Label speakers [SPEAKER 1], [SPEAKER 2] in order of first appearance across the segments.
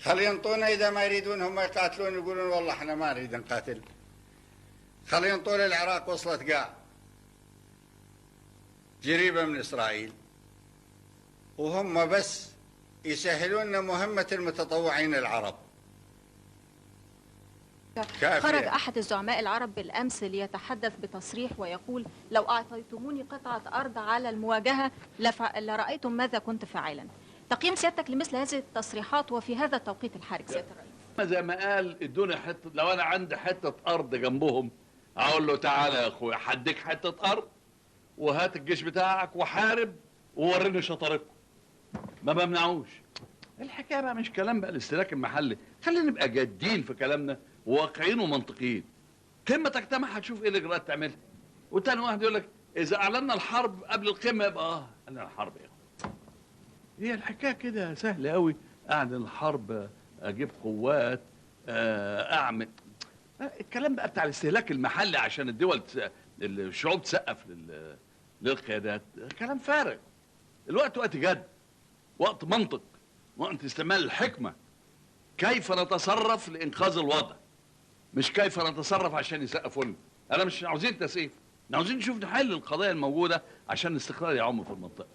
[SPEAKER 1] خلي ينطونا إذا ما يريدون هم يقاتلون يقولون والله احنا ما نريد نقاتل. خلي ينطون العراق وصلت قاع جريبة من إسرائيل، وهم بس يسهلون مهمة المتطوعين العرب.
[SPEAKER 2] خرج أحد الزعماء العرب بالأمس ليتحدث بتصريح ويقول: لو أعطيتموني قطعة أرض على المواجهة لرأيتم ماذا كنت فاعلا. تقييم سيادتك لمثل هذه التصريحات وفي هذا التوقيت الحرج سيادة الرئيس؟
[SPEAKER 3] زي ما قال ادوني حته، لو انا عندي حته ارض جنبهم اقول له تعالى يا اخويا هديك حته ارض وهات الجيش بتاعك وحارب ووريني شطارتكم. ما بمنعوش. الحكايه بقى مش كلام بقى الاستهلاك المحلي، خلينا نبقى جادين في كلامنا وواقعيين ومنطقيين. قمه تجتمع هتشوف ايه الاجراءات تعملها. وتاني واحد يقول لك اذا اعلنا الحرب قبل القمه يبقى اعلنا الحرب يا اخويا. هي الحكايه كده سهله قوي، اعلن الحرب، اجيب قوات، اعمل الكلام بقى بتاع الاستهلاك المحلي عشان الدول الشعوب تسقف للقيادات، كلام فارغ. الوقت وقت جد، وقت منطق، وقت استعمال الحكمه. كيف نتصرف لانقاذ الوضع، مش كيف نتصرف عشان يسقفوا لنا. انا مش عاوزين تسقيف، احنا عاوزين نشوف نحل القضايا الموجوده عشان الاستقرار يعم في المنطقه.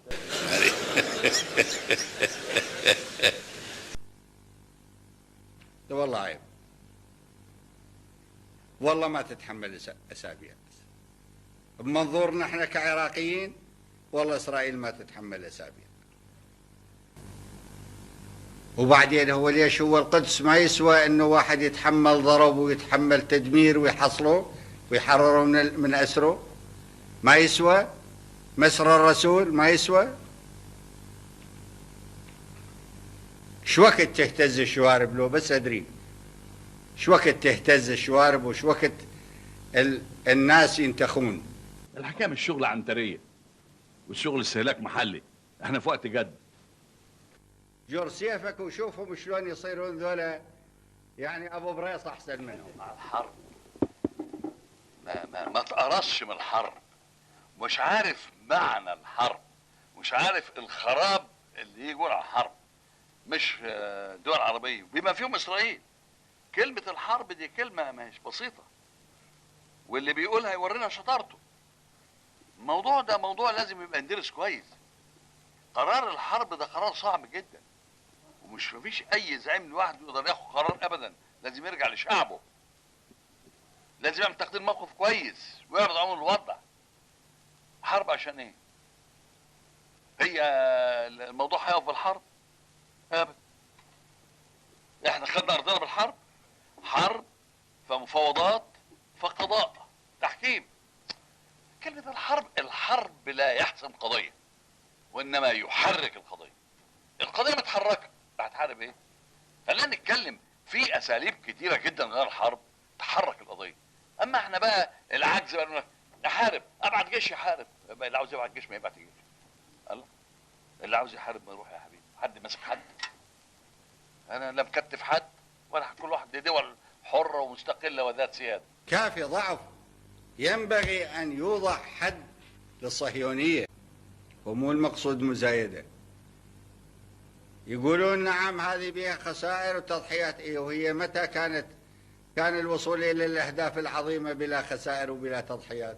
[SPEAKER 1] والله عيب، والله ما تتحمل اسابيع. بمنظورنا احنا كعراقيين والله اسرائيل ما تتحمل اسابيع. وبعدين هو ليش هو القدس ما يسوى انه واحد يتحمل ضرب ويتحمل تدمير ويحصله ويحرره من اسره؟ ما يسوى مسر الرسول؟ ما يسوى؟ شو وقت تهتز الشوارب؟ لو بس ادري شو وقت تهتز الشوارب وشو وقت الناس ينتخون.
[SPEAKER 3] الحكايه مش شغل عنتريه والشغل استهلاك محلي، احنا في وقت جد.
[SPEAKER 1] جر سيفك وشوفهم شلون يصيرون ذولا، يعني ابو بريص احسن منهم.
[SPEAKER 3] مع الحرب ما تقرصش من الحرب، مش عارف معنى الحرب، مش عارف الخراب اللي يقول على الحرب. مش دول عربيه بما فيهم اسرائيل. كلمه الحرب دي كلمه مش بسيطه، واللي بيقولها يورينا شطارته. الموضوع ده موضوع لازم يبقى ندرس كويس. قرار الحرب ده قرار صعب جدا، ومش مفيش اي زعيم لوحده يقدر ياخد قرار ابدا، لازم يرجع لشعبه، لازم يعمل تقدير موقف كويس ويعرض عنه الوضع. حرب عشان ايه؟ هي الموضوع هيقف بالحرب؟ ابدا. احنا خدنا ارضنا بالحرب، حرب فمفاوضات فقضاء تحكيم. كلمة الحرب لا يحسم قضية وانما يحرك القضية. القضية متحركة، هتحارب ايه؟ خلينا نتكلم في اساليب كتيرة جدا غير الحرب تحرك القضية. اما احنا بقى العجز بقى نقول احارب، ابعت جيش يحارب. اللي عاوز يبعت جيش ما يبعت جيش. الله، اللي عاوز يحارب ما يروح يا حبيبي. حد ماسك حد؟ انا لا مكتف حد ولا كل واحد. دي دول حرة ومستقلة وذات سيادة.
[SPEAKER 1] كافي ضعف. ينبغي ان يوضع حد للصهيونية، ومو المقصود مزايدة. يقولون نعم هذه بها خسائر وتضحيات، ايه وهي متى كان الوصول الى الاهداف العظيمة بلا خسائر وبلا تضحيات؟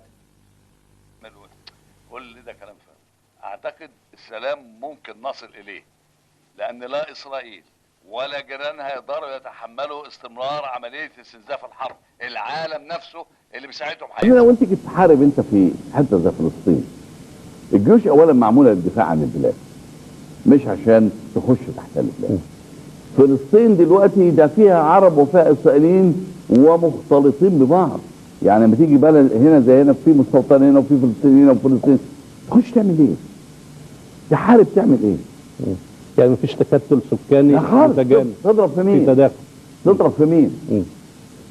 [SPEAKER 3] كل ده كلام فارغ. اعتقد السلام ممكن نصل اليه، لان لا اسرائيل ولا جيرانها يقدروا يتحملوا استمرار عملية استنزاف الحرب. العالم نفسه اللي بيساعدهم
[SPEAKER 4] حقيقة. لو انت جيت تحارب انت في حته زي فلسطين، الجيوش اولا معموله للدفاع عن البلاد، مش عشان تخش تحتل البلاد. فلسطين دلوقتي ده فيها عرب وفيها اسرائيليين ومختلطين ببعض. يعني لما تيجي بلد هنا زي هنا في مستوطن هنا وفي فلسطين هنا وفلسطين، تخش تعمل ايه؟ تحارب تعمل ايه؟
[SPEAKER 5] يعني مفيش تكتل سكاني متجانس.
[SPEAKER 4] تضرب في مين؟
[SPEAKER 5] في تداخل.
[SPEAKER 4] تضرب في مين؟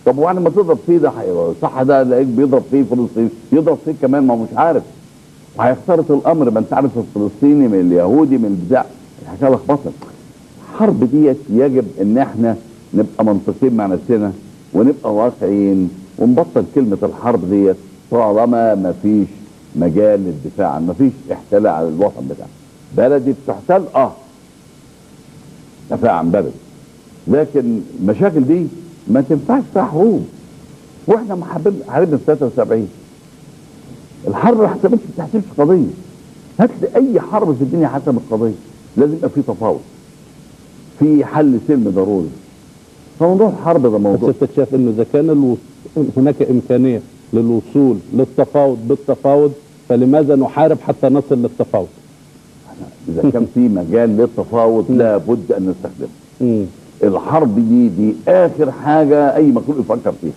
[SPEAKER 4] طب وبعد ما تضرب فيه ده صح، ده الاقيك بيضرب فيه فلسطين، يضرب فيه كمان ما هو مش عارف. وهيختلط الامر، ما انت عارف الفلسطيني من اليهودي من البتاع، الحكايه لخبطت. الحرب ديت يجب ان احنا نبقى منطقيين مع نفسنا ونبقى واقعيين ونبطل كلمه الحرب ديت طالما ما فيش مجال للدفاع عن، ما فيش احتلال على الوطن بتاعنا. بلدي بتحتل دفاع عن بلدي، لكن المشاكل دي ما تنفعش فيها حروب. واحنا ما حاربنا في 73 الحرب ما بتحسبش قضيه. هات لي اي حرب في الدنيا حسب القضيه، لازم يبقى في تفاوض، في حل سلمي ضروري. فموضوع الحرب ده موضوع.
[SPEAKER 5] بس انت شايف انه اذا كان هناك امكانيه للوصول للتفاوض بالتفاوض، فلماذا نحارب حتى نصل للتفاوض؟
[SPEAKER 4] اذا كان في مجال للتفاوض لابد ان نستخدمه. الحرب دي اخر حاجه اي مخلوق يفكر فيها.